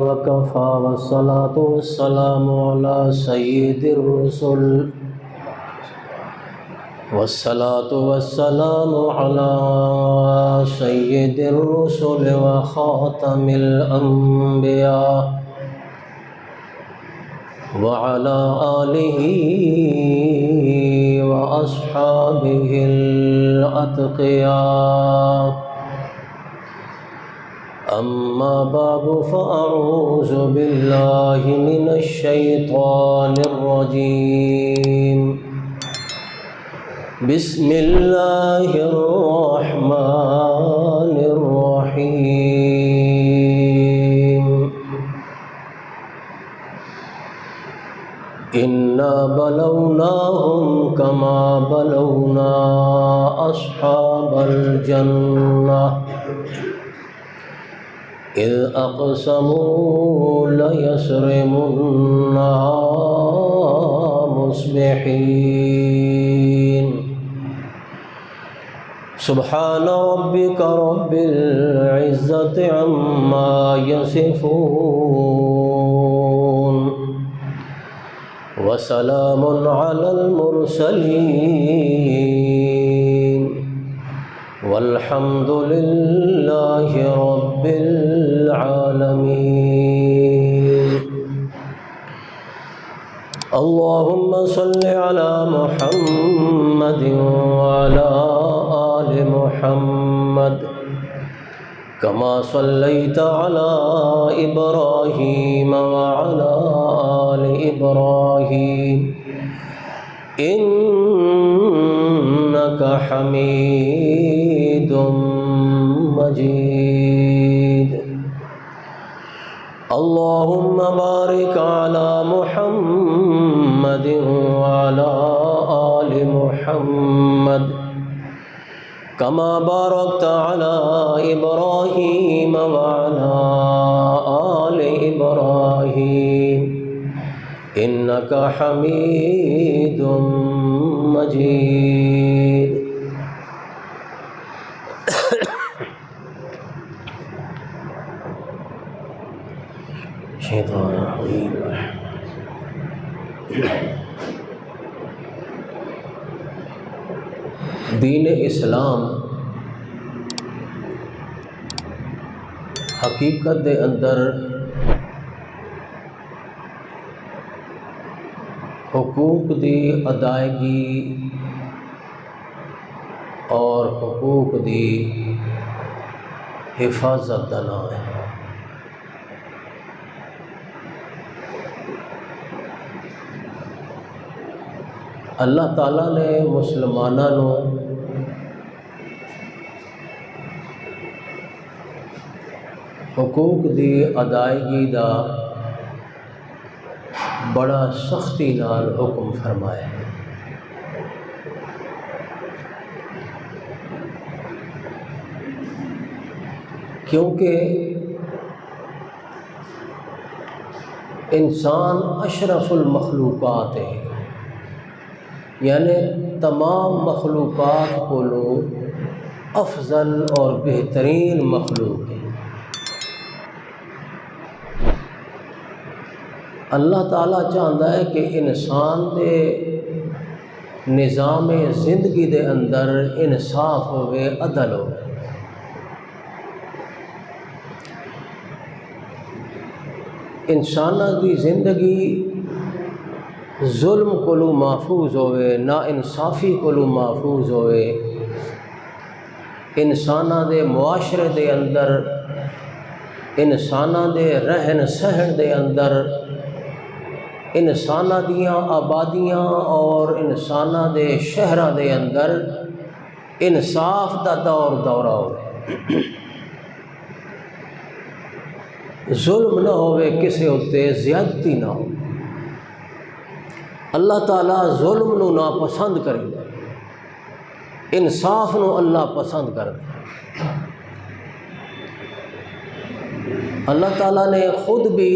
وكفى والصلاة والسلام على سيد الرسل والصلاة والسلام على سيد الرسل وخاتم الأنبياء وعلى آله وأصحابه الأتقياء. أما بعد فأعوذ بالله من الشيطان الرجيم. بسم الله الرحمن الرحيم. إنا بلوناهم كما بلونا أصحاب الجنة إذ أقسموا ليصرمنها مصبحين. سبحان ربك رب العزة عما يصفون وسلام على المرسلين والحمد لله رب العالمين. اللهم صل على محمد وعلى آل محمد كما صليت على إبراهيم وعلى آل إبراهيم إنك حميد مجيد. اللهم بارك على محمد وعلى آل محمد كما باركت على إبراهيم وعلى آل إبراهيم إنك حميد مجيد. شیطان الرجیم. دین اسلام حقیقت دے اندر حقوق دی ادائیگی اور حقوق دی حفاظت دا نام ہے. اللہ تعالیٰ نے مسلمانوں حقوق دی ادائیگی دا بڑا سختی نال حکم فرمایا ہے. کیونکہ انسان اشرف المخلوقات ہے، یعنی تمام مخلوقات کو افضل اور بہترین مخلوق ہے. اللہ تعالیٰ چاہتا ہے کہ انسان دے نظام زندگی دے اندر انصاف ہوئے، عدل ہوئے. انسانہ دی زندگی ظلم کولو محفوظ ہوئے، نا انصافی کولو محفوظ ہوئے. انسانہ دے معاشرے دے اندر، انسانہ دے رہن سہن دے اندر، انسانہ دیاں آبادیاں اور انسانہ دے شہراں دے اندر انصاف دا دورہ ہوئے. ظلم نہ ہوئے، کسے ہوتے زیادتی نہ ہو. اللہ تعالیٰ ظلم نو ناپسند کرے گا، انصاف نو اللہ پسند کرے گا. اللہ تعالیٰ نے خود بھی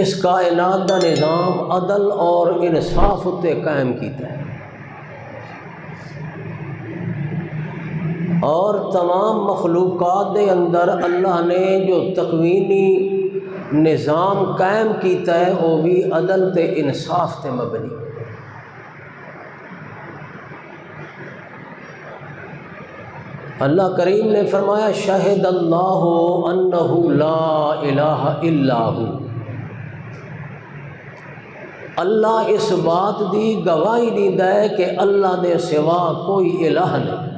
اس کائنات کا نظام عدل اور انصاف تے قائم کیتا ہے. اور تمام مخلوقات دے اندر اللہ نے جو تکوینی نظام قائم کیتا ہے وہ بھی عدل تے انصاف تے مبنی۔ اللہ کریم نے فرمایا شہد اللہ انہ لا الہ الا ہو، اللہ اس بات دی گواہی دیندا ہے کہ اللہ دے سوا کوئی الہ نہیں۔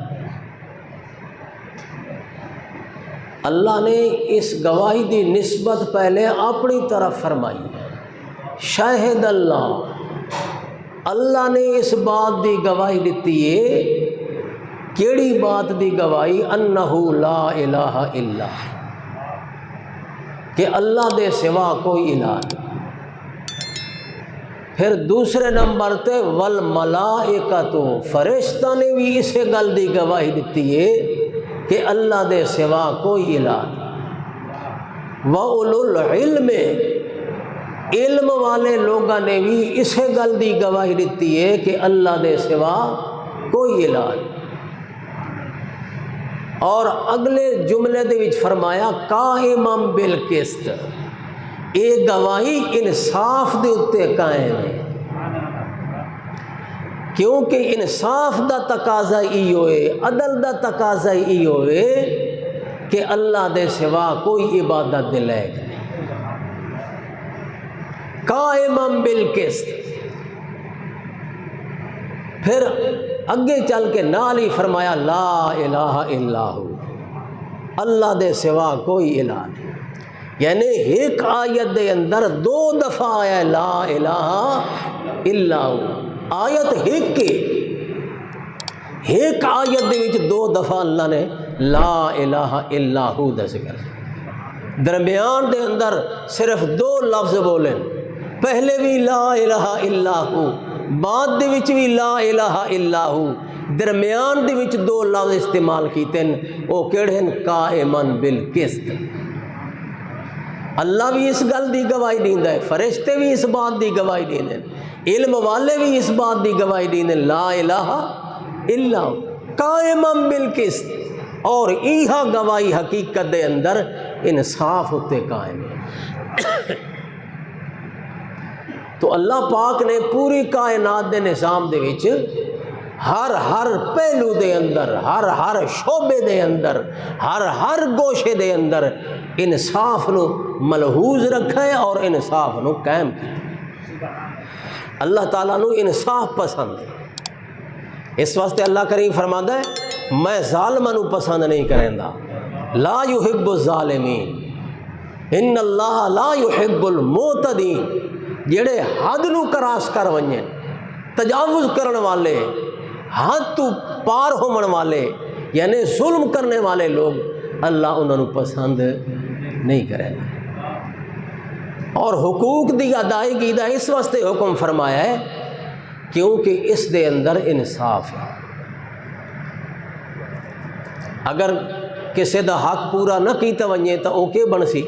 اللہ نے اس گواہی دی نسبت پہلے اپنی طرف فرمائی، شاہد اللہ نے اس بات دی گواہی دیتی ہے۔ کیڑی بات دی گواہی؟ انہ لا الہ الا، کہ اللہ دے سوا کوئی الہ نہیں۔ پھر دوسرے نمبر تے والملائکۃ، فرشتہ نے بھی اسے گل دی گواہی دیتی ہے کہ اللہ دے سوا کوئی الہ نہیں۔ وَأُولُو الْعِلْمِ، علم والے لوگوں نے بھی اسے گل دی گواہی دیتی ہے کہ اللہ دے سوا کوئی الہ نہیں۔ اور اگلے جملے دے وچ فرمایا قائمًا بالقسط، اے گواہی انصاف دے اتے قائم ہے، کیونکہ انصاف دا تقاضا ای ہوئے، عدل دا تقاضا ای ہوئے کہ اللہ دے سوا کوئی عبادت دے لائق نہیں۔ قائمًا بالقسط، پھر اگے چل کے نال ہی فرمایا لا الہ الا ہو، اللہ دے سوا کوئی الہ نہیں۔ یعنی ایک آیت دے اندر دو دفعہ آیا لا الہ الا ہو، آیت ایک آیت دے وچ دو دفعہ اللہ نے لا الہ الا ہو دا ذکر، درمیان دے اندر صرف دو لفظ بولیں، پہلے بھی لا الہ الا ہو، بعد دے وچ بھی لا الہ الا ہو، درمیان دے وچ دو لفظ استعمال کیتے ہیں، وہ کیڑے ہیں؟ قائمًا بالقسط۔ اللہ بھی اس گل دی گواہی دیندا ہے، فرشتے بھی اس بات دی گواہی دیندے ہیں، علم والے بھی اس بات دی گواہی دیندے ہیں لا الہ الا ہو، قائمًا بالقسط۔ اور ایہا گواہی حقیقت دے اندر انصاف ہوتے قائم ہے۔ تو اللہ پاک نے پوری کائنات دے نظام دے وچ ہر پہلو دے اندر، ہر شعبے دے اندر، ہر گوشے دے اندر انصاف نو ملحوظ رکھا ہے اور انصاف نو قائم کیا۔ اللہ تعالیٰ نو انصاف پسند ہے، اس واسطے اللہ کریم فرماتا ہے میں ظالماں نو پسند نہیں کریندا، لا یحب الظالمین، ان اللہ لا یحب المعتدین، جڑے حد نو کراس کر ونجن، تجاوز کرن والے، حد تو پار ہومن والے، یعنی ظلم کرنے والے لوگ، اللہ انہوں پسند نہیں کرے۔ اور حقوق دی ادائیگی دا اس واسطے حکم فرمایا ہے کیونکہ اس دے اندر انصاف ہے۔ اگر کسی دا حق پورا نہ کیتا ونجے تو او کے بن سی؟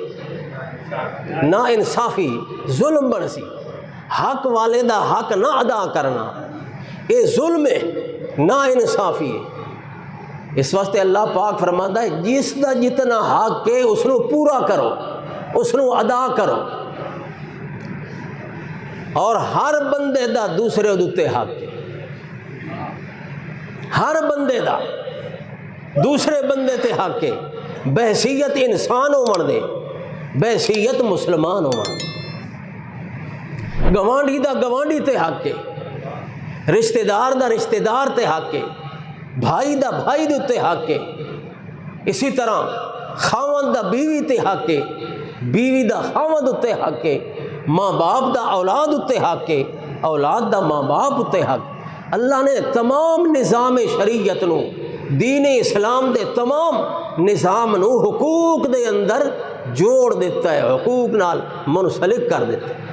نا انصافی، ظلم بن سی۔ حق والے دا حق نہ ادا کرنا یہ ظلم ہے، نا انصافی ہے۔ اس واسطے اللہ پاک فرماتا ہے جس دا جتنا حق ہے اس نو پورا کرو، اس نو ادا کرو، اور ہر بندے دا دوسرے دوتے حق ہے، ہر بندے دا دوسرے بندے تے حق ہے، بحیثیت انسان ہون دے، بحیثیت مسلمان ہون دے، گوانڈی دا گوانڈی تے حق ہے، رشتہ دار دا رشتہ دار تے حق ہے، بھائی دا بھائی دے تے حق ہے، اسی طرح خاوند دا بیوی تے حق ہے، بیوی دا خاوند تے حق ہے، ماں باپ دا اولاد تے حق ہے، اولاد دا ماں باپ تے حق۔ اللہ نے تمام نظام شریعت نو، دین اسلام دے تمام نظام نو حقوق دے اندر جوڑ دیتا ہے، حقوق نال منسلک کر دیتا ہے۔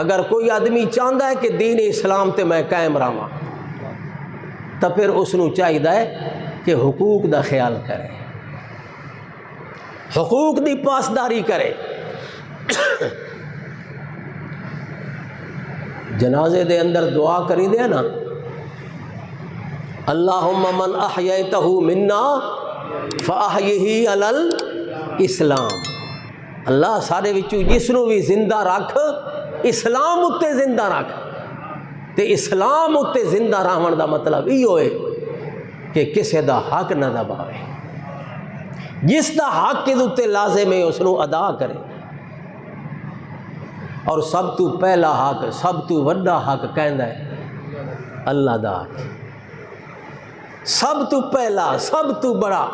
اگر کوئی آدمی چاہتا ہے کہ دین اسلام تے میں قائم رہاں تو پھر اس نو چاہیے کہ حقوق دا خیال کرے، حقوق دی پاسداری کرے۔ جنازے دے اندر دعا کری دے نا، اللہم من احییتہ منا فاحیہ علی الاسلام، اللہ سارے وچوں جس نو بھی زندہ رکھ اسلام اتے زندہ رکھ۔ تے اسلام اتے زندہ رہن دا مطلب یہ ہوئے کہ کسے دا حق نہ دباوے، جس دا حق ادھے لازم ہے اس نو ادا کرے۔ اور سب تو پہلا حق، سب تو وڈا حق کہندا ہے اللہ دا حق، سب تو پہلا، سب تو بڑا،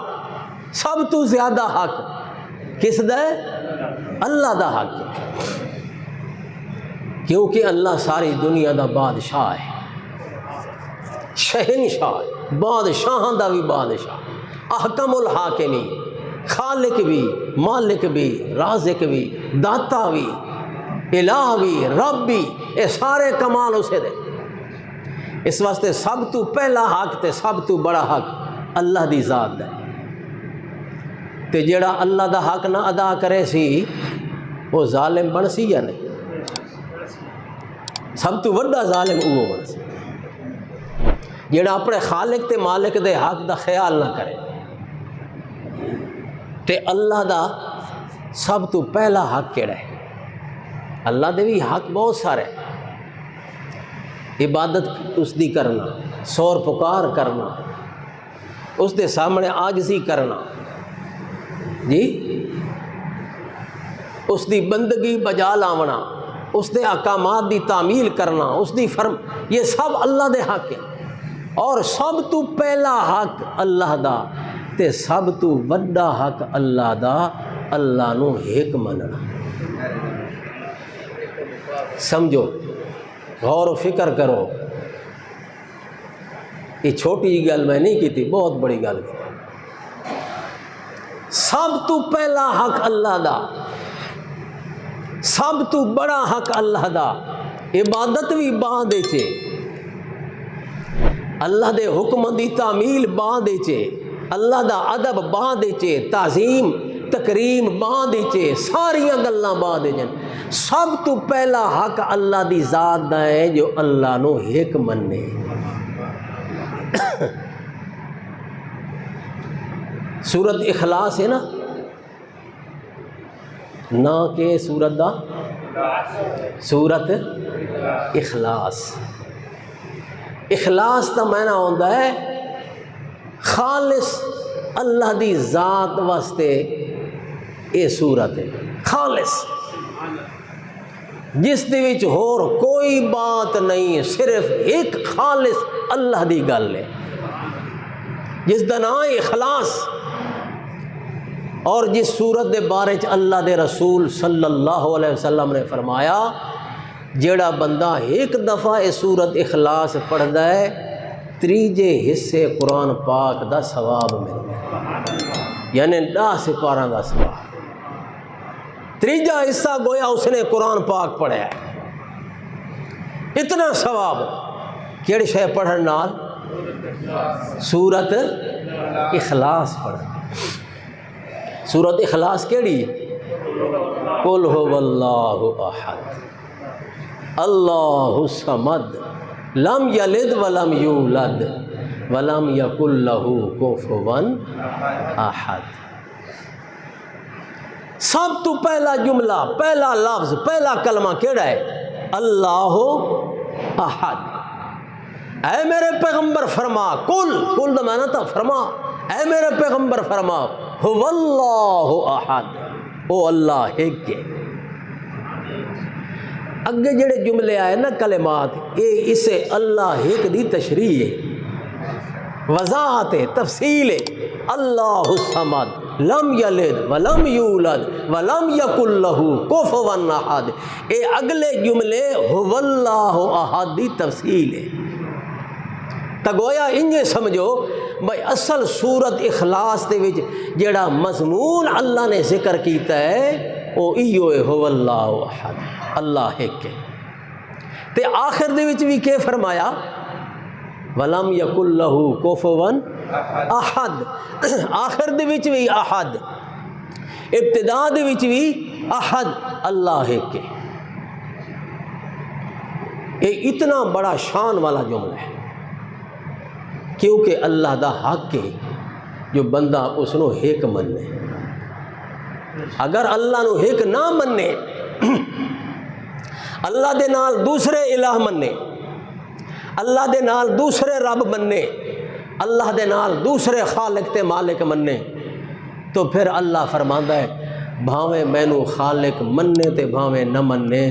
سب تو زیادہ حق کس دا ہے؟ اللہ دا حق ہے، کیونکہ اللہ ساری دنیا دا بادشاہ ہے، شہنشاہ ہے، بادشاہاں دا بھی بادشاہ، احکم الحاکمی، خالق بھی، مالک بھی، رازق بھی، داتا بھی، الہ بھی، رب بھی، یہ سارے کمال اسے دے۔ اس واسطے سب تو پہلا حق تے سب تو بڑا حق اللہ دی ذات ہے، تے جڑا اللہ دا حق نہ ادا کرے سی وہ ظالم بن سی یا نہیں؟ سب تو وڈا ظالم وہ بن سی جڑا اپنے خالق تے مالک دے حق دا خیال نہ کرے۔ تے اللہ دا سب تو پہلا حق کیڑا ہے؟ اللہ دے بھی حق بہت سارے، عبادت اس دی کرنا، سور پکار کرنا، اس دے سامنے عاجزی کرنا، جی اس دی بندگی بجا لاونا، اس دے احکامات دی تعمیل کرنا، اس دی یہ سب اللہ دے حق ہے۔ اور سب تو پہلا حق اللہ دا تے سب تو وڈا حق اللہ دا اللہ نو ایک مننا۔ سمجھو، غور و فکر کرو، یہ چھوٹی جی گل میں نہیں کی تھی، بہت بڑی گل کی۔ سب تو پہلا حق اللہ دا، سب تو بڑا حق اللہ دا، عبادت بھی بعد چے، اللہ دے حکم دی تعمیل بعد چے، اللہ دا ادب بعد چے، تعظیم تکریم بعد چے، ساریاں گلاں بعد جن۔ سب تو پہلا حق اللہ دی ذات دا ہے جو اللہ نو ایک مننے۔ سورت اخلاص ہے نا، نا کہ سورت دا سورت اخلاص، اخلاص دا معنی ہوندا ہے خالص اللہ دی ذات واسطے اے سورت ہے، خالص جس دے وچ ہور کوئی بات نہیں، صرف ایک خالص اللہ دی گل ہے، جس دا نام ہے اخلاص۔ اور جس سورت دے بارے چ اللہ دے رسول صلی اللہ علیہ وسلم نے فرمایا جیڑا بندہ ایک دفعہ یہ سورت اخلاص پڑھدا ہے تریجے حصے قرآن پاک دا ثواب ملدا، یعنی 10 سپاراں دا ثواب، تریجا حصہ گویا اس نے قرآن پاک پڑھا ہے، اتنا ثواب کیڑی شے پڑھن نال؟ سورت اخلاص پڑھن۔ سورت اخلاص کیڑی؟ قل هو اللہ احد اللہ الصمد لم یلد ولم یولد ولم یکن لہ کفوا احد۔ سب تو پہلا جملہ، پہلا لفظ، پہلا کلمہ کیڑا ہے؟ اللہ احد۔ اے میرے پیغمبر فرما، کل دا معنی تھا فرما، اے میرے پیغمبر فرما هو اللہ احد، او اللہ ایک ہے۔ اگے جڑے جملے آئے نا کلمات، یہ اسے اللہ ایک دی تشریح ہے، وضاحت ہے، تفصیل ہے۔ اللہ الصمد لم یلد ولم یولد ولم یکن لہ کفوا احد، اے اگلے جملے هو اللہ احد دی تفصیل ہے۔ تا گویا انجے سمجھو بھائی اصل سورت اخلاص دے وچ جڑا مضمون اللہ نے ذکر کیتا ہے او ایو ہے هو اللہ احد، اللہ ایک ہے۔ تے آخر دے وچ بھی کہ فرمایا ولم یکن لہ کفوا احد، آخر دے وچ بھی احد، ابتدا دے وچ بھی احد، اللہ ایک ہے۔ یہ اتنا بڑا شان والا جملہ ہے کیونکہ اللہ دا حق ہے جو بندہ اس نو ایک مننے. اگر اللہ نو ایک نہ مننے، اللہ دے نال دوسرے الہ مننے، اللہ دے نال دوسرے رب مننے، اللہ دے نال دوسرے خالق تے مالک مننے، تو پھر اللہ فرماندا ہے بھاویں مینوں خالق مننے تے بھاویں نہ مننے،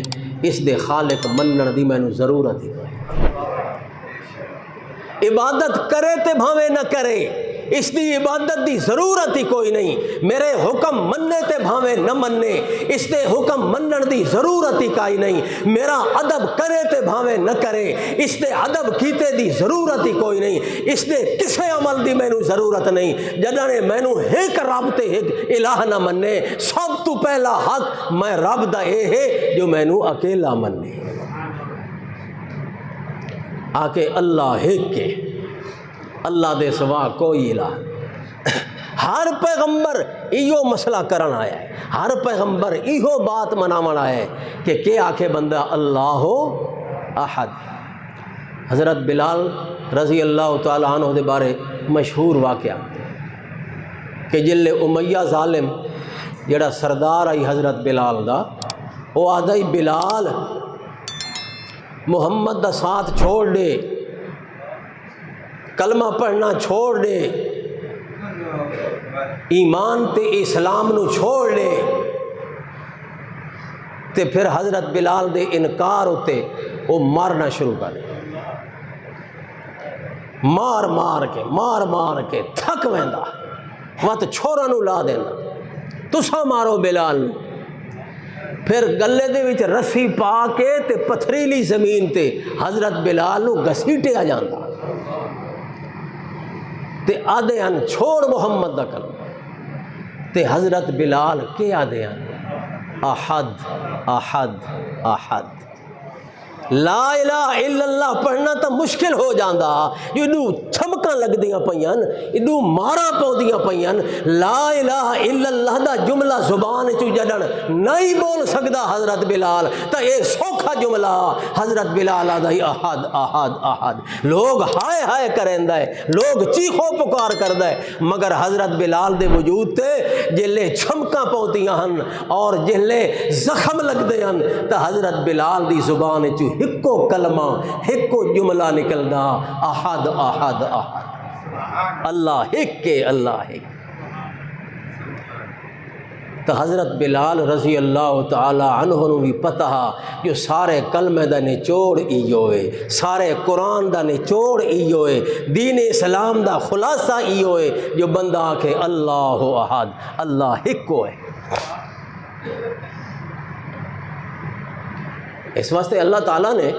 اس دے خالق منن دی مینوں ضرورت ہی. عبادت کرے تے بھاویں نہ کرے، اس دی عبادت دی ضرورت ہی کوئی نہیں. میرے حکم مننے تے بھاویں نہ مننے، اس دے حکم منن دی ضرورت ہی کائی نہیں. میرا ادب کرے تے بھاویں نہ کرے، اس دے ادب کیتے دی ضرورت ہی کوئی نہیں. اس دے کسے عمل دی مینوں ضرورت نہیں. جدنے مینوں ایک رب تے ایک الہ نہ مننے، سب تو پہلا حق میں رب دا اے ہے جو مینوں اکیلا مننے. آکے اللہ ایک کے، اللہ دے سوا کوئی الہ. ہر پیغمبر ایہو مسئلہ کرن آیا ہے، ہر پیغمبر ایہو بات مناون آیا ہے کہ کیا آکھے بندہ اللہ احد. حضرت بلال رضی اللہ تعالیٰ عنہ دے بارے مشہور واقعہ کہ جلے امیہ ظالم جڑا سردار آئی حضرت بلال دا، وہ آدھائی بلال محمد دا ساتھ چھوڑ دے، کلمہ پڑھنا چھوڑ دے، ایمان تے اسلام نو چھوڑ دے. تے پھر حضرت بلال دے انکار ہوتے وہ مارنا شروع کر دے، مار مار کے تھک ویندا، وقت چھوڑا نو لا دینا، تسا مارو بلال نو. پھر گلے دے وچ رسی پا کے تے پتھریلی زمین تے حضرت بلال نو گھسیٹیا جاندا تے آدھے ان چھوڑ محمد دا کلمہ. تے حضرت بلال کے آدھے ان احد احد احد. لا الہ الا اللہ پڑھنا تو مشکل ہو جاندہ، ادو چھمکاں لگ دیاں پیاں، ادو مارا پاؤ دیاں پیاں. لا الہ الا اللہ دا جملہ زبان چو جڑن نہیں بول سکدا حضرت بلال، تا اے سوکھا جملہ حضرت بلال آدھائی احد احد احد. لوگ ہائے ہائے کریں ہے، لوگ چیخو پکار کردہ ہے، مگر حضرت بلال دے وجود تے جلے چھمکاں پاؤتیاں ہن اور جلے زخم لگ دے ہن، تا حضرت بلال دی زبان چو ہکو کلمہ ہکو جملہ نکلدا احد احد احد. اللہ ایک کے، اللہ ایک. تو حضرت بلال رضی اللہ تعالی عنہ نو بھی پتہ جو سارے کلمے دا نچوڑ ایو ہے، سارے قرآن دا نچوڑ ایو ہے، دین اسلام دا خلاصہ ایو ہے جو بندہ آکھے اللہ احد، اللہ ایک کو ہے. اس واسطے اللہ تعالیٰ نے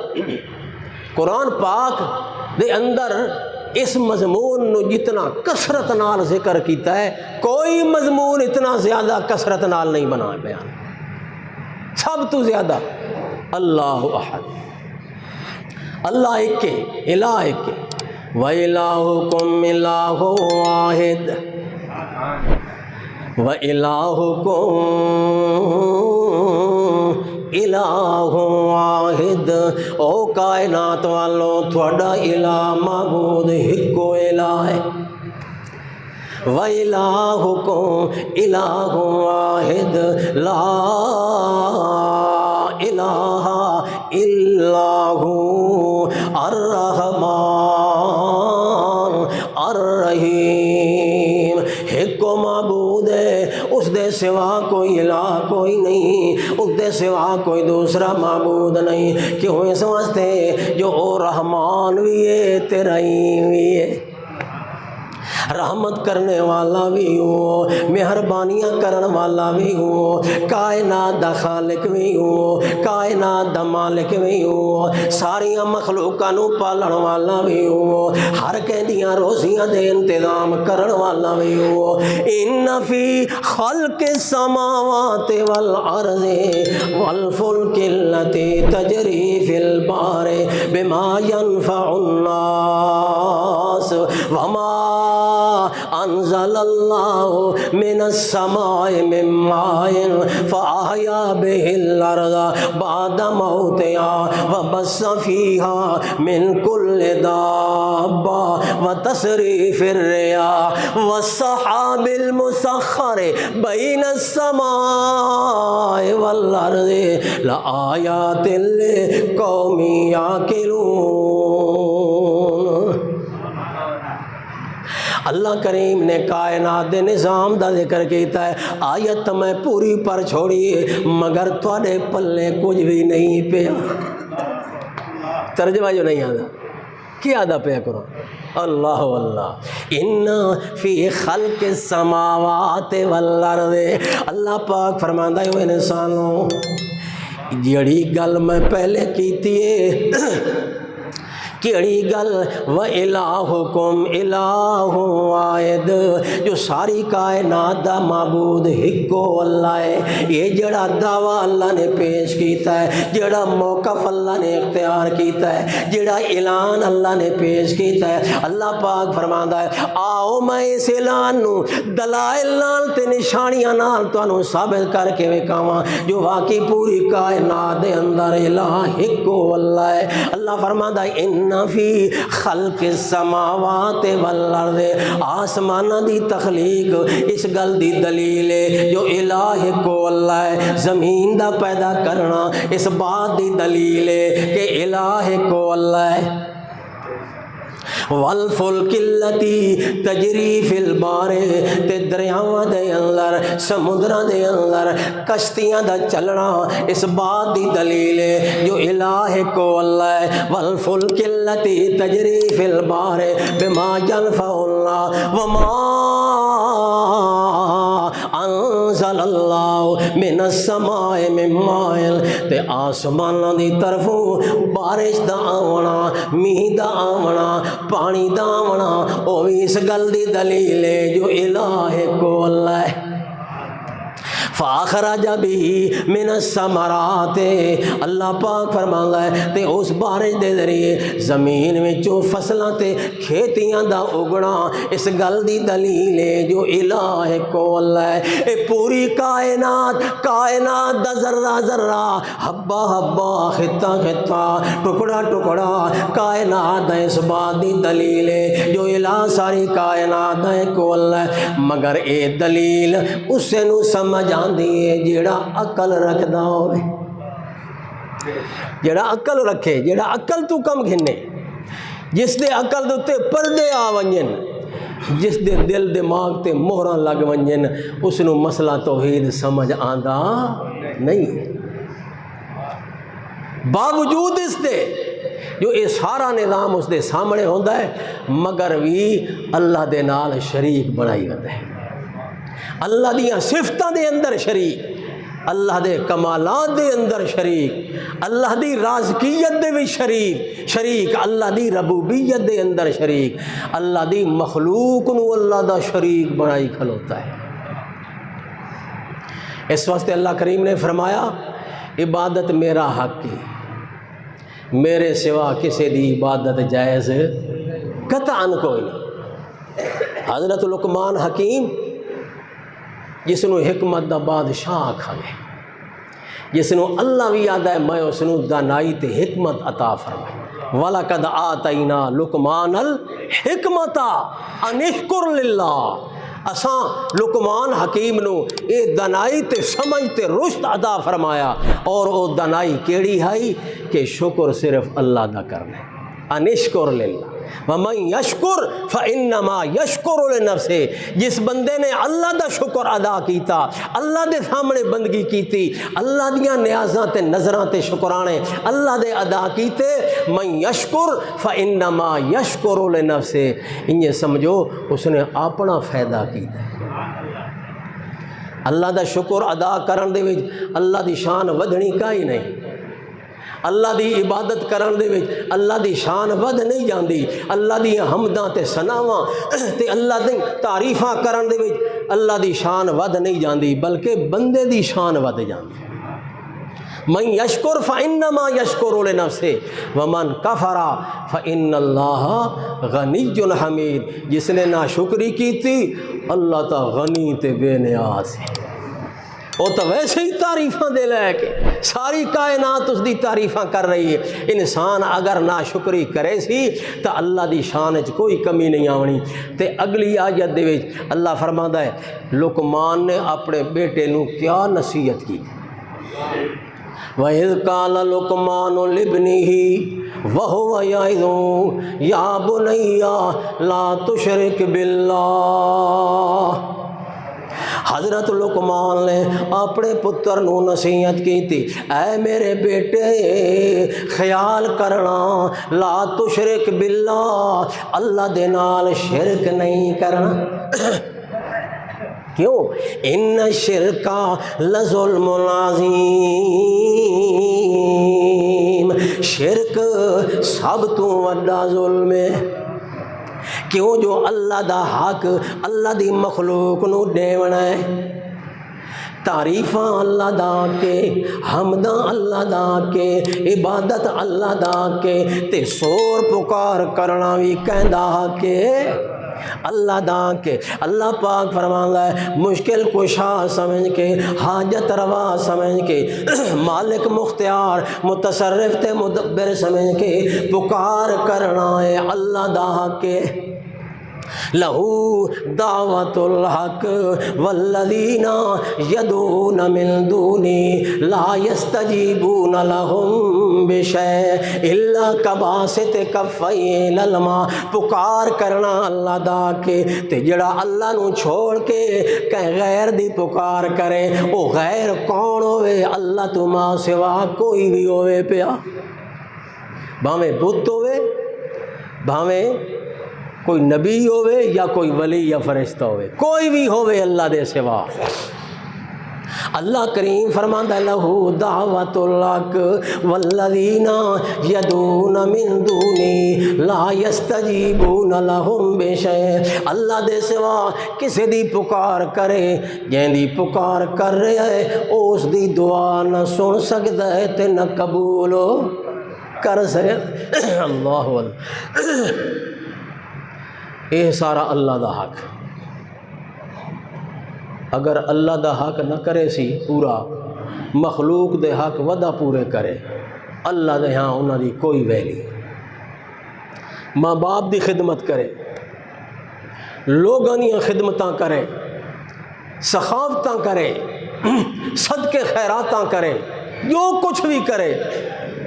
قرآن پاک دے اندر اس مضمون نو جتنا کثرت نال ذکر کیتا ہے، کوئی مضمون اتنا زیادہ کثرت نال نہیں بنا بیان. سب تو زیادہ اللہ احد، اللہ ایک کے، الہ ایک کے. وَإِلَٰهُكُمْ إِلَٰهٌ وَاحِدٌ وَإِلَٰهُكُمْ الہ واحد. او کائنات والو تھوڑا الہ معبود ہکو الہ ہے. وَإِلَٰهُكُمْ الہ واحد لا الہ الا هو الرحمن الرحیم. ہکو معبود ہے، اس دے سوا کوئی الہ کوئی نہیں، اس دے سوا کوئی دوسرا معبود نہیں. کیوں؟ اس واسطے جو او رحمان بھی ہے تے رحیم بھی ہے، رحمت کرنے والا بھی ہو، مہربانیاں کرن والا بھی ہو، کائنات دا خالق بھی ہو، کائنات دا مالک بھی ہو، ساریاں مخلوقاں نو پالن والا بھی ہو، ہر کہندیاں روزیاں دے انتظام کرن والا بھی ہو. ان فی خلق السماوات والارض والفلک التی تجری فی البحر بما ينفع الناس وما انزل اللہ من السماء من ماء فاحیا بہ الارض بعد موتها وبث فیہا من کل دابہ وتصریف الرياح والسحاب المسخر بین السماء والارض لآیات لقوم یعقلون۔ اللہ کریم نے کائنات دے نظام دا ذکر کیتا ہے، آیت میں پوری پر چھوڑیے مگر تھوڑے پلے کچھ بھی نہیں پیا۔ ترجمہ جو نہیں آتا کیا آدھا پیا کرو، اللہ واللہ ان فی خلق السماوات والارض، اللہ پاک فرماندا ہے وہ انسانوں جڑی گل میں پہلے کیتی ہے کیڑی گل وَإِلَٰهُكُمْ إِلَٰهٌ وَاحِدٌ، جو ساری کائنات دا معبود ہکو اللہ ہے۔ یہ جڑا دعویٰ اللہ نے پیش کیتا ہے، جڑا موقف اللہ نے اختیار کیتا ہے، جڑا اعلان اللہ نے پیش کیتا ہے، اللہ پاک فرماندا ہے آؤ میں اس اعلان نو دلائل نال تے نشانیاں نال تانوں ثابت کر کے وکھاواں جو واقعی پوری کائنات دے اندر الہ ہکو اللہ ہے۔ اللہ فرماندا ہے ان فی خلق السماوات والارض، آسمانہ دی تخلیق اس گل دی دلیل ہے جو الہ کو اللہ ہے، زمین دا پیدا کرنا اس بات دی دلیل ہے کہ الہ کو اللہ ہے۔ والفلک التی تجری فی البحر، تے دریاواں دے اندر سمندراں دے اندر کشتیاں دا چلنا اس بات دی دلیل ہے جو الہ کو اللہ ہے۔ والفلک التی تجری فی البحر بما ينفع اللہ وما انزل اللہ من السماء من ماء، تے آسماناں دی طرفوں بارش دا آونا، میہ دا آونا، پانی دا آونا، او بھی اس گل دی دلیل ہے جو الہ کو اللہ ہے۔ فاخرج به من الثمرات، اللہ پاک فرماندا ہے تے اس بارش دے ذریعے زمین وچوں فصلاں تے کھیتیاں دا اگنا اس گل دی دلیل ہے جو الہ کو اللہ ہے۔ اے پوری کائنات دا ذرہ ذرہ، حبہ حبہ، خطہ خطہ، ٹکڑا ٹکڑا کائنات دا اس بات دی دلیل ہے جو الہ ساری کائنات دا کو اللہ ہے۔ مگر اے دلیل اسے نو سمجھ دیئے جیڑا عقل رکھدا ہوئے، جیڑا عقل رکھے، جیڑا عقل تو کم گھنے، جس دے عقل دے پردے آ ونجن، جس دے دل دماغ تے مہراں لگ ونجن، اس نو مسئلہ توحید سمجھ آندا نہیں۔ باوجود اس دے جو یہ سارا نظام اس دے سامنے ہوندا ہے مگر بھی اللہ دے نال شریک بنائی ہوتا ہے، اللہ دیاں صفتاں دے اندر شریک، اللہ دے کمالات دے اندر شریک، اللہ دی رازقیت دے بھی شریک، اللہ دی ربوبیت دے اندر شریک، اللہ دی مخلوق نو اللہ دا شریک بنائی کھلوتا ہے۔ اس واسطے اللہ کریم نے فرمایا عبادت میرا حق ہے، میرے سوا کسی دی عبادت جائز قطعاً کوئی نہیں۔ حضرت لقمان حکیم جس نو حکمت دا بادشاہ آکھا گئے، جس نو اللہ بھی یاد ہے میں اس نو دانائی تے حکمت عطا فرمائی۔ وَلَقَدْ آتَيْنَا لُقْمَانَ الْحِكْمَةَ أَنِ اشْكُرْ لِلَّهِ، اساں لقمان حکیم نو اے دانائی تے سمجھ تے رشد عطا فرمایا، اور او دانائی کیڑی ہے کہ شکر صرف اللہ دا کرنا ہے۔ أَنِ اشْكُرْ لِلَّهِ وَمَنْ يَشْكُرْ فَإِنَّمَا يَشْكُرُ لِنَفْسِهِ، جس بندے نے اللہ دا شکر ادا کیتا، اللہ دے سامنے بندگی کیتی، اللہ دیاں نیازاں تے نظراں تے شکرانے اللہ دے ادا کیتے، مَنْ يَشْكُرْ فَإِنَّمَا يَشْكُرُ لِنَفْسِهِ، انہیں سمجھو اس نے اپنا فائدہ کیتا ہے۔ اللہ دا شکر ادا کرن دے وچ اللہ دی شان ودھنی کائی نہیں، اللہ دی عبادت کرن دے وچ اللہ دی شان ود نہیں جاندی، اللہ دی حمداں تے ثناواں تے اللہ دی تعریفاں کرن دے وچ اللہ دی شان ود نہیں جاندی، بلکہ بندے دی شان ود جاندی۔ من یشکر فانما یشکر لنفسہ ومن کفر فان اللہ غنی حمید. جس نے ناشکری کی تھی اللہ تا غنی تے بے نیاز ہے. وہ تو ویسے ہی تعریفاں دے لے کے ساری کائنات اس دی تعریفاں کر رہی ہے. انسان اگر ناشکری کرے سی تو اللہ دی شان وچ کوئی کمی نہیں آونی. تے اگلی آیت دے وچ اللہ فرماندا ہے لقمان نے اپنے بیٹے نو کیا نصیحت کی. وَإِذْ قَالَ لُقْمَانُ لِابْنِهِ وَهُوَ يَعِظُهُ يَا بُنَيَّ لَا تُشْرِكْ بِاللَّهِ. حضرت لقمان نے اپنے پتر نو نصیحت کی تھی اے میرے بیٹے خیال کرنا لا تشرک باللہ اللہ دے نال شرک نہیں کرنا. کیوں؟ ان الشرک لظلم عظیم. شرک سب تو وڈا ظلم ہے. کیوں؟ جو اللہ دا حق اللہ دی مخلوق نو دیونا ہے. تعریفاں اللہ دا کے حمداں اللہ دا کے عبادت اللہ دا کے تے سور پکار کرنا بھی کہندا کے اللہ دا کے. اللہ پاک فرماندا ہے مشکل کشا سمجھ کے حاجت روا سمجھ کے مالک مختار متصرف تے مدبر سمجھ کے پکار کرنا ہے اللہ دا کے. لہو دعوت الحق والذین یدعون من دونی لا یستجیبون لہم بشیء الا کباسط کفیہ الی الماء. پکار کرنا اللہ دا کے تے جڑا اللہ نو چھوڑ کے کہ غیر دی پکار کرے او غیر کون ہوئے؟ اللہ تو ماں سوا کوئی بھی ہوئے پیا. بھاویں بت ہوئے بھاویں کوئی نبی ہوئے یا کوئی ولی یا فرشتہ ہوئے کوئی بھی ہوئے اللہ دے سوا. اللہ کریم فرماندا ہے لہو دعوت الحق والذین یدعون من دونی لا یستجیبون لہم بشیء. اللہ دے سوا کسی دی پکار کرے جن دی پکار کر رہا ہے اس دی دعا نہ سن سکتا ہے تے نہ قبول کر سکتا. اللہ یہ سارا اللہ دا حق. اگر اللہ دا حق نہ کرے سی پورا مخلوق دے حق ودا پورے کرے اللہ دے ہاں انہاں دی کوئی ویلی. ماں باپ دی خدمت کرے لوگاں دیاں خدمتاں کرے سخاوتاں کرے صدقے خیراتاں کرے جو کچھ بھی کرے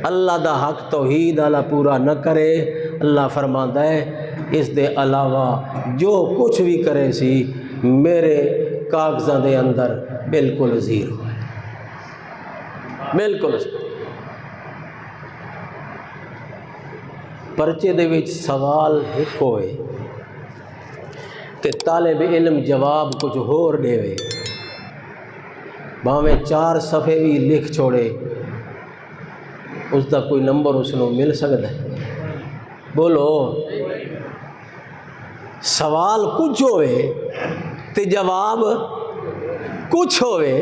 اللہ دا حق توحید والا پورا نہ کرے اللہ فرماندا ہے اس دے علاوہ جو کچھ بھی کرے سی میرے کاغذاں دے اندر بالکل زیرو ہے. بالکل. پرچے دے وچ سوال ایک ہوئے تے طالب علم جواب کچھ ہور دے بھاویں 4 صفحے بھی لکھ چھوڑے اس دا کوئی نمبر اس نو مل سکتا ہے؟ بولو. سوال کچھ ہوئے تے جواب کچھ ہوئے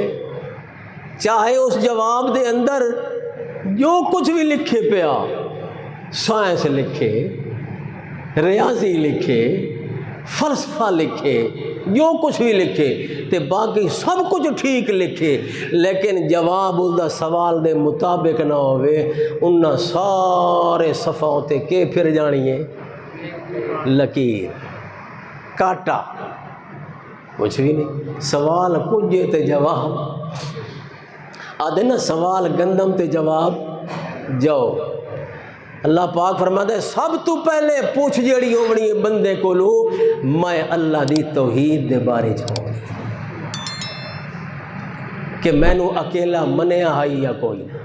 چاہے اس جواب دے اندر جو کچھ بھی لکھے پیا سائنس لکھے ریاضی لکھے فلسفہ لکھے جو کچھ بھی لکھے تے باقی سب کچھ ٹھیک لکھے لیکن جواب اس دا سوال دے مطابق نہ ہوئے انہاں سارے صفحوں تے کے پھر جانی ہے لکیر کاٹا کچھ بھی نہیں. سوال کچھ تے جواب آدھے نا سوال گندم تے جواب جاؤ. اللہ پاک فرماتا ہے سب تو پہلے پوچھ جڑی ہونی ہے بندے کو لو میں اللہ دی توحید دے بارے چھوڑی کہ میں نو اکیلا منیا آئی یا کوئی نہ.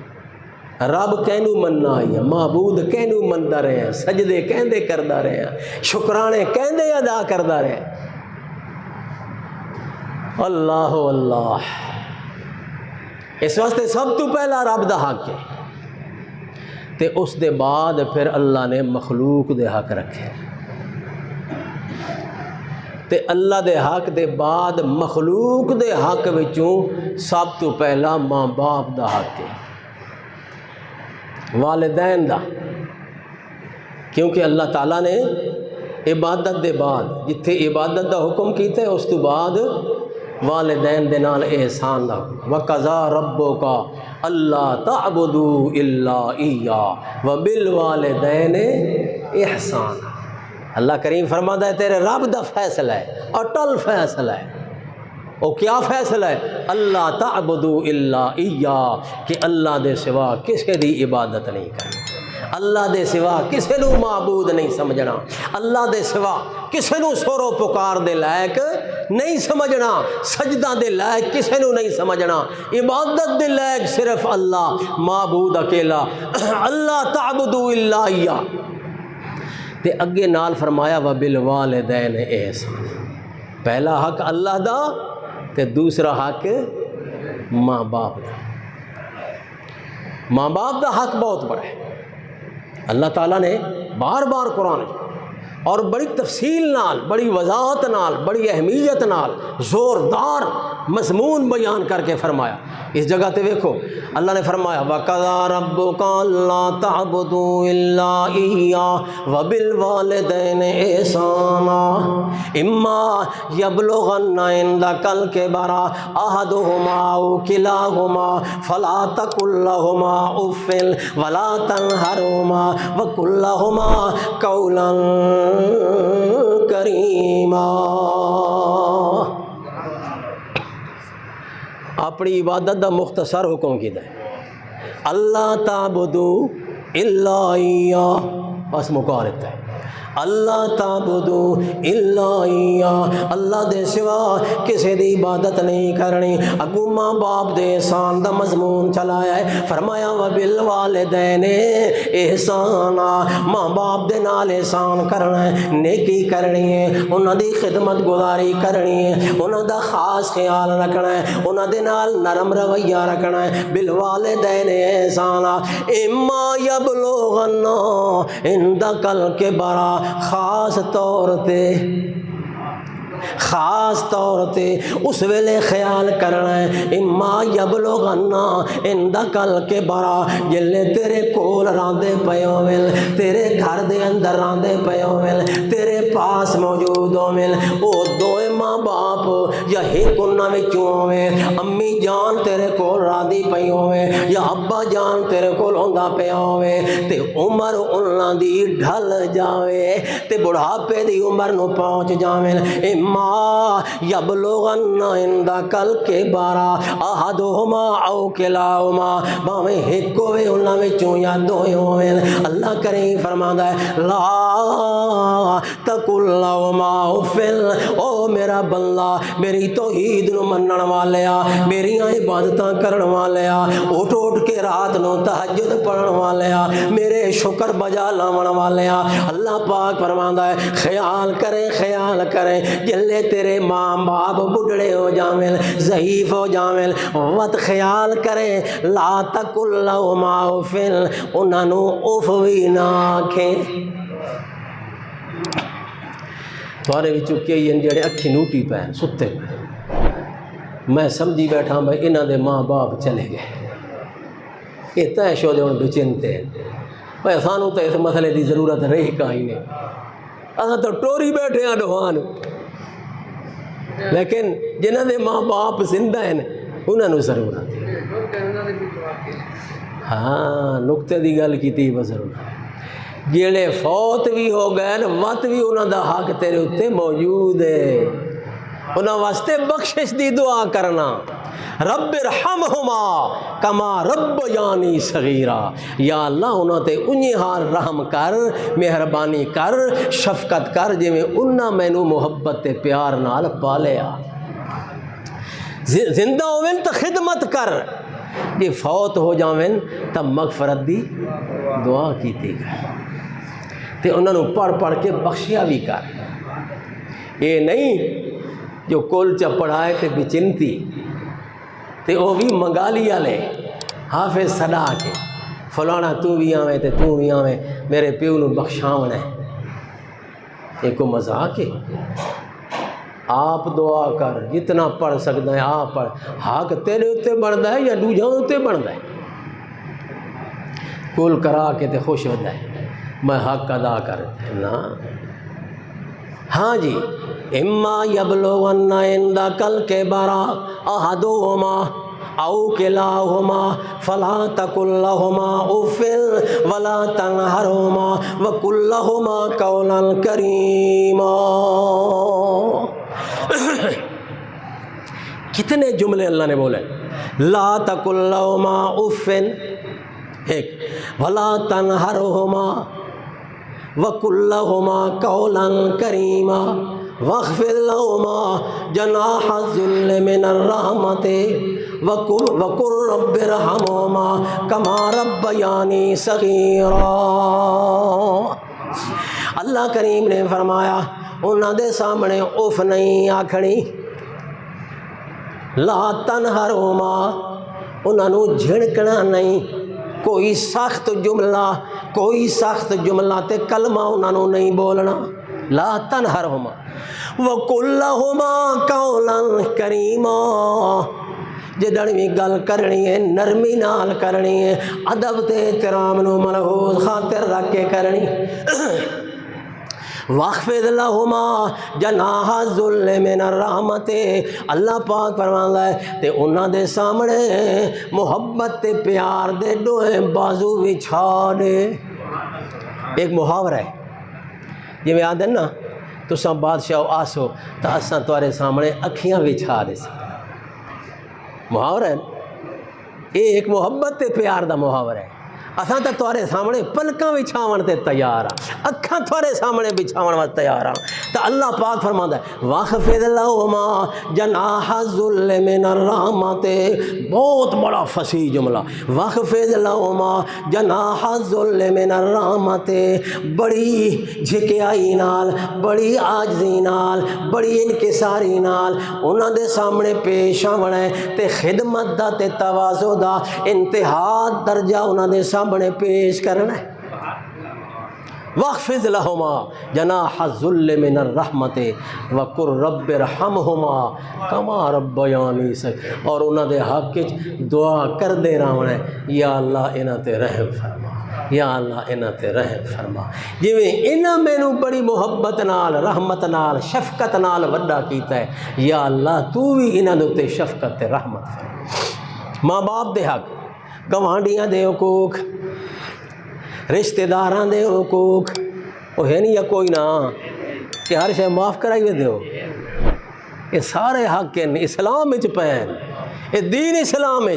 رب کینو مننا آئی ہے معبود کینو مندا رہے ہیں سجدے کہندے کردا رہے ہیں شکرانے کہندے ادا کردا رہے ہیں. اللہ اللہ. اس واسطے سب تو پہلا رب دا حق ہے تے اس دے بعد پھر اللہ نے مخلوق دے حق رکھے تے اللہ دے حق دے بعد مخلوق دے حق وچوں سب تو پہلا ماں باپ دا حق ہے. والدین دا، کیونکہ اللہ تعالیٰ نے عبادت دے بعد جتھے عبادت دا حکم کیتا ہے اس تو بعد والدین دے نال احسان دا وَقَضَىٰ رَبُّكَ أَلَّا تَعْبُدُوا إِلَّا إِيَّاهُ وَبِالْوَالِدَيْنِ إِحْسَانًا۔ اللہ کریم فرماتا ہے تیرے رب دا فیصلہ ہے، اٹل فیصلہ ہے۔ وہ کیا فیصلہ ہے؟ اللہ تعبدوا الا ایہ، کہ اللہ دے سوا کسے دی عبادت نہیں کرنی، اللہ دے سوا کسے نو معبود نہیں سمجھنا، اللہ دے سوا کسے نو سورو پکار دے لائق نہیں سمجھنا، سجدہ دے لائق کسے نو نہیں سمجھنا، عبادت دے لائق صرف اللہ، معبود اکیلا، اللہ تعبدوا الا ایہ۔ تے اگے نال فرمایا وبالوالدین احسان، پہلا حق اللہ دا تے دوسرا حق ماں باپ دا۔ ماں باپ دا حق بہت بڑا ہے، اللہ تعالیٰ نے بار بار قرآن اور بڑی تفصیل نال، بڑی وضاحت نال، بڑی اہمیت نال زوردار مضمون بیان کر کے فرمایا۔ اس جگہ تے ویکھو اللہ نے فرمایا وَقَضَىٰ رَبُّكَ أَلَّا تَعْبُدُوا إِلَّا إِيَّاهُ وَبِالْوَالِدَيْنِ إِحْسَانًا إِمَّا يَبْلُغَنَّ عِندَكَ الْكِبَرَ أَحَدُهُمَا أَوْ كِلَاهُمَا فَلَا تَقُل لَّهُمَا أُفٍّ وَلَا تَنْهَرْهُمَا وَقُل لَّهُمَا قَوْلًا كَرِيمًا۔ اپنی عبادت دا مختصر حکم کیتا ہے، اللہ تعبدو الا ایہ، بس مکارت ہے، اللہ تعبدو الا ایہ، اللہ دے سوا کسی دی عبادت نہیں کرنی۔ اگو ماں باپ دے احسان دا مضمون چلایا ہے، فرمایا وبالوالدین احسانا، ماں باپ دے نال احسان کرنا ہے، نیکی کرنی ہے، انہاں دی خدمت گزاری کرنی ہے، انہاں دا خاص خیال رکھنا ہے، انہاں دے نال نرم رویہ رکھنا ہے۔ بالوالدین احسانا اما یبلغن عندک الکبر، خاص طور تے اس ویلے خیال کرنا ہے، اما یبلغن عندک الکبر، جلے تیرے کول راندے پئے ہوویں، تیرے گھر دے اندر راندے پئے ہوویں، تیرے پاس موجود ہوویں، او دوئے ماں باپ یا ایک انہاں وچوں ہوویں، امی جان تیرے کول راندی پئی ہوویں یا ابا جان تیرے کول ہوندا پیا ہوویں، تے عمر انہاں دی ڈھل جاوے تے بڑھاپے دی عمر نو پہنچ جاویں، اما یبلغن عندک الکبر احدہما او کلاہما، بھاویں ایک ہووے انہاں وچوں یا دوئے ہوویں، اللہ کریم فرماندا ہے لا تقل لہما اف، او میرا بندہ میری توحید نو منن والیا، میریاں عبادتاں کرن والیا، اٹھ اٹھ کے رات نو تہجد پڑھن والیا، میرے شکر بجا لاون والیا، اللہ پاک فرماندا ہے خیال کریں جلے تیرے ماں باپ بڑھڑے ہو جاویں، ضعیف ہو جاویں، وقت خیال کریں لا تقل لہما اف، انہاں نو اف وی نہ آکھیں۔ تھوڑے وچوں کئی ہیں جڑے اکھی نوٹی پین ستے پین، میں سمجھی بیٹھا میں انہاں دے ماں باپ چلے گئے، یہ طے شو دے ہن بچنتے ہیں، سانوں تو اس مسئلے دی ضرورت رہی کہیں نہیں، اساں تو ٹوری بیٹھے ہیں دوہان، لیکن جنہاں دے ماں باپ زندہ ہیں انہاں نوں ضرورت ہے۔ ہاں نقطے دی گل کیتی بس ضرورت، جڑے فوت بھی ہو گئے وقت بھی انہاں دا حق تیرے اتنے موجود ہے، انہاں واسطے بخشش دی دعا کرنا، رب ارحمہما کما ربیانی صغیرا، یا اللہ انہاں تے انہی حال رحم کر، مہربانی کر، شفقت کر جویں انہاں مینوں محبت تے پیار نال پالیا، زندہ ہوویں تو خدمت کر، جے فوت ہو جاویں تب مغفرت دی دعا کیتی کر، تے انہاں نوں پڑھ پڑھ کے بخشیا بھی کر، یہ نہیں جو کول چا پڑھائے تے بچنتی تے او بھی منگا لیا لے حافظ صدا کے فلانا تو بھی آویں تے تو بھی آویں میرے پیو نوں بخشاونا ہے، ایک مذاق ہے۔ آپ دعا کر جتنا پڑھ سکتا ہے آپ پڑھ، حق تیرے اتنے بنتا ہے یا دوجاں اتنے بنتا ہے، کل کرا کے تے خوش ہوتا ہے میں حق ادا کر دینا. ہاں جی اما یبلغن عندک الکبر احدہما او کلاہما فلا تقل لہما اف ولا تنہرہما وقل لہما قولا کریما. کتنے جملے اللہ نے بولے. لا تقل لہما اف ایک، ولا تنہرہما وقل لہما قولا کریما واخفض لہما جناح الذل من الرحمۃ وقل رب ارحمہما کما ربیانی صغیرا. اللہ کریم نے فرمایا انہاں دے سامنے اف نہیں آکھنی، لا تنہرہما انہاں نوں جھڑکنا نہیں، کوئی سخت جملہ تے کلمہ انہاں نوں نہیں بولنا. لا تنہرہما وقل لہما قولا کریما. جدڑ بھی گل کرنی ہے نرمی نال کرنی ہے، ادب تے احترام نو ملحوظ خاطر رکھ کے کرنی. واخفض لہما جناح الذل من الرحمۃ. اللہ پاک فرماندا ہے تے انہاں دے سامنے محبت تے پیار دے دوئے بازو وچھا دے. ایک محاورہ ہے جی میں آدھے نا تساں بادشاہ آسو تو اساں تمہارے سامنے اکھیاں وچھا دے سی. محاورہ ہے یہ ایک محبت تے پیار دا محاورہ ہے. اساں تو تمہارے سامنے پلکاں بچھاون تے تیار ہاں، اکھاں تمہارے سامنے بچھاون واسطے تیار ہاں. تو اللہ پاک فرماندا ہے واخفض لہما جناح الذل من الرحمۃ. بہت بڑا فصیح جملہ. واخفض لہما جناح الذل من الرحمۃ. بڑی جھکیائی نال، بڑی عاجزی نال، بڑی انکساری نال انہاں دے سامنے پیش آونا ہے تے خدمت دا تے تواضع دا انتہا درجہ انہاں دے سامنے پیش کرنا ہے. واخفض لہما جناح الذل من الرحمۃ وقل رب ارحمہما کما ربیانی صغیرا. اور انہاں دے حق وچ دعا کر دے رہنا ہے یا اللہ انہاں تے رحم فرما، یا اللہ انہاں تے رحم فرما. جویں انہاں مینوں بڑی محبت نال، رحمت نال، شفقت نال وڈا کیتا ہے، یا اللہ تو بھی انہاں دے تے شفقت تے رحمت فرما. ماں باپ دے حق، گوانڈیاں دے حقوق، رشتہ داراں دے حقوق، وہ ہے نہیں یا کوئی نہ کہ ہر شے معاف کرائی دیو. یہ سارے حق ہیں اسلام وچ پین. یہ دین اسلام ہے،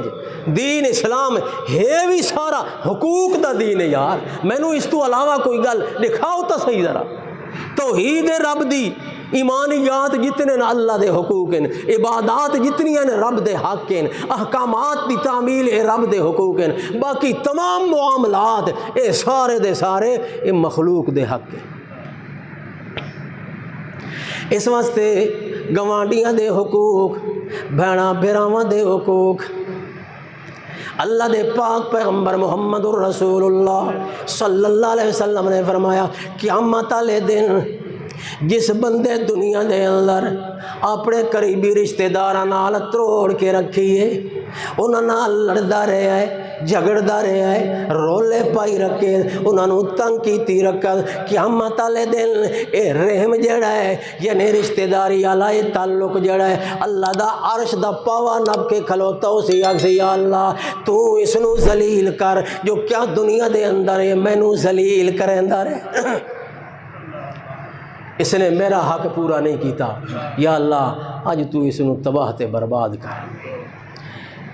دین اسلام ہے بھی سارا حقوق دا دین ہے. یار مینوں اس تو علاوہ کوئی گل دکھاؤ تو صحیح ذرا. توحید رب دی، ایمانیات جتنے ہیں اللہ دے حقوق ہیں، عبادات جتنی ہیں رب دے حق ہیں، احکامات دی تعمیل رب دے حقوق ہیں، باقی تمام معاملات اے سارے دے سارے اے مخلوق دے حق ہیں. اس واسطے گوانڈیاں دے حقوق، بھیڑاں بھراواں دے حقوق، اللہ دے پاک پیغمبر محمد الرسول اللہ صلی اللہ علیہ وسلم نے فرمایا قیامت والے دن جس بندے دنیا دے اندر اپنے قریبی رشتہ داراں نال تروڑ کے رکھیے، انہاں نال لڑدا رہا ہے، جھگڑدا رہا ہے، رولے پائی رکھے، انہاں نوں تنگ کیتی رکھا، قیامت والے دن اے رحم جڑا ہے یعنی رشتہ داری والا اے تعلق جڑا ہے اللہ دا عرش دا پاوا نب کے کھلوتا اسی آکھے یا اللہ تو اس نوں ذلیل کر جو کیا دنیا دے اندر ہے مینوں ذلیل کریندا رہے، اس نے میرا حق پورا نہیں کیتا، یا اللہ اج تو اس نوں تباہ تے برباد کر.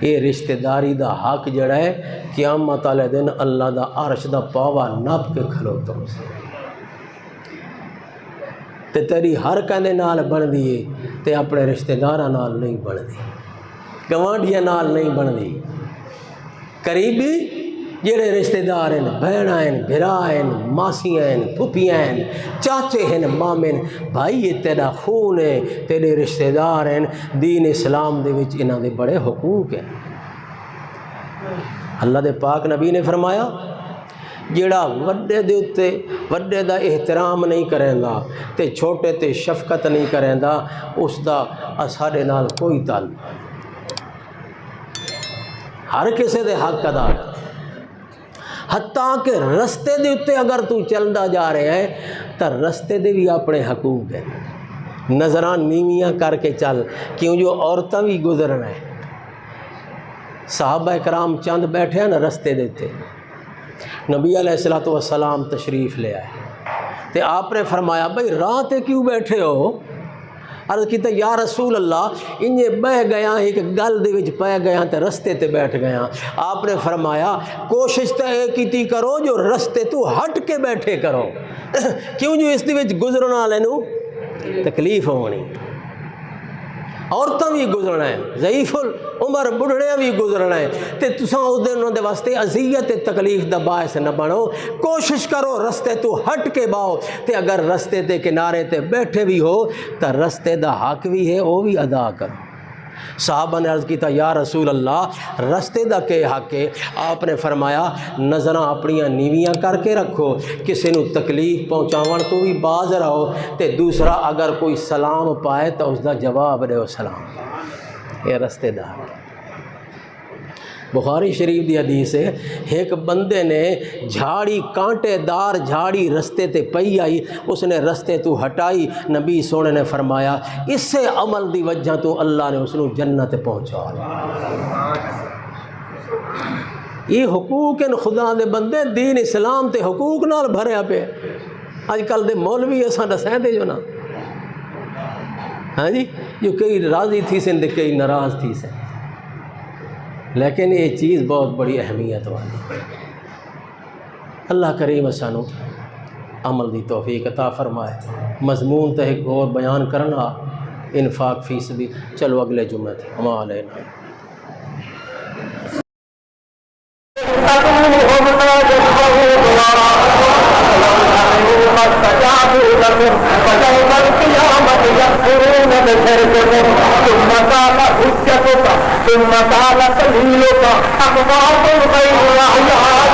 یہ رشتہ داری دا حق جڑا ہے قیامت والے دن اللہ دا عرش دا پاوا نپ کے کھلوتا تے تیری ہر کہنے نال بن دیے تے اپنے رشتہ داراں نال نہیں بن دی، گوانڈیاں نال نہیں بن دی. قریبی جڑے رشتہ دار ہیں، بہناں ہیں، بھرا ہیں، ماسیاں ہیں، پھپھیاں ہیں، چاچے ہیں، مامے ہیں، بھائی یہ تیرا خون ہے، تیرے رشتہ دار ہیں. دین اسلام دے وچ انہاں دے بڑے حقوق ہیں. اللہ دے پاک نبی نے فرمایا جڑا وڈے دے اتے وڈے دا احترام نہیں کریں گا تے چھوٹے تے شفقت نہیں کریں گا اس دا ساڈے نال کوئی تعلق. ہر کسے دے حق ادا کر، حتیٰ کہ رستے دے اتنے اگر تو چلدا جا رہا ہے تو رستے دے بھی اپنے حقوق ہیں، نظراں نیویاں کر کے چل، کیوں جو عورتیں بھی گزرنا ہے۔ صحابہ کرام چند بیٹھے ہیں نا رستے دیتے، نبی علیہ السلام تشریف لے آئے تے آپ نے فرمایا بھئی راہ تے کیوں بیٹھے ہو؟ عرض کیتا یا رسول اللہ انجے بہ گیا ایک گل دے وچ پہ گیا تے رستے تے بیٹھ گیا۔ آپ نے فرمایا کوشش تے اے کیتی کرو جو رستے تو ہٹ کے بیٹھے کرو، کیوں جو اس دے وچ گزرن والے نوں تکلیف ہونی، عورتاں بھی گزرنا ہے، ضعیف العمر بڑھڑیاں بھی گزرنا ہے، تے تساں اس دے انہاں دے واسطے اذیت تکلیف دا باعث نہ بنو، کوشش کرو رستے تو ہٹ کے باؤ، تے اگر رستے تے کنارے تے بیٹھے بھی ہو تو رستے دا حق بھی ہے وہ بھی ادا کرو۔ صحابہ نے عرض کیتا یا رسول اللہ رستے دا کے حق ہے؟ آپ نے فرمایا نظراں اپنیاں نیویاں کر کے رکھو، کسی نو تکلیف پہنچاون تو بھی باز رہو، تے دوسرا اگر کوئی سلام پائے تو اس دا جواب دیو سلام، یہ رستے دا حق ہے۔ بخاری شریف دی حدیث ہے ایک بندے نے جھاڑی کانٹے دار جھاڑی رستے تے پئی آئی، اس نے رستے تو ہٹائی، نبی سونے نے فرمایا اس سے عمل دی وجہ تو اللہ نے اس کو جنت پہنچا لیا۔ یہ حقوق ان خدا دے بندے، دین اسلام تے حقوق نال بھریا پہ۔ اج کل دے مولوی ایسا دسیں دے جو نا، ہاں جی، جو کئی راضی تھی سن دے کئی ناراض تھی سن، لیکن یہ چیز بہت بڑی اہمیت والی۔ اللہ کریم سانو عمل دی توفیق عطا فرمائے۔ مضمون تے ایک اور بیان کرنا انفاق فی سبیل، چلو اگلے جمعے تھے ہما علینا۔ ثم قال سبيلك أقوات غير أعياد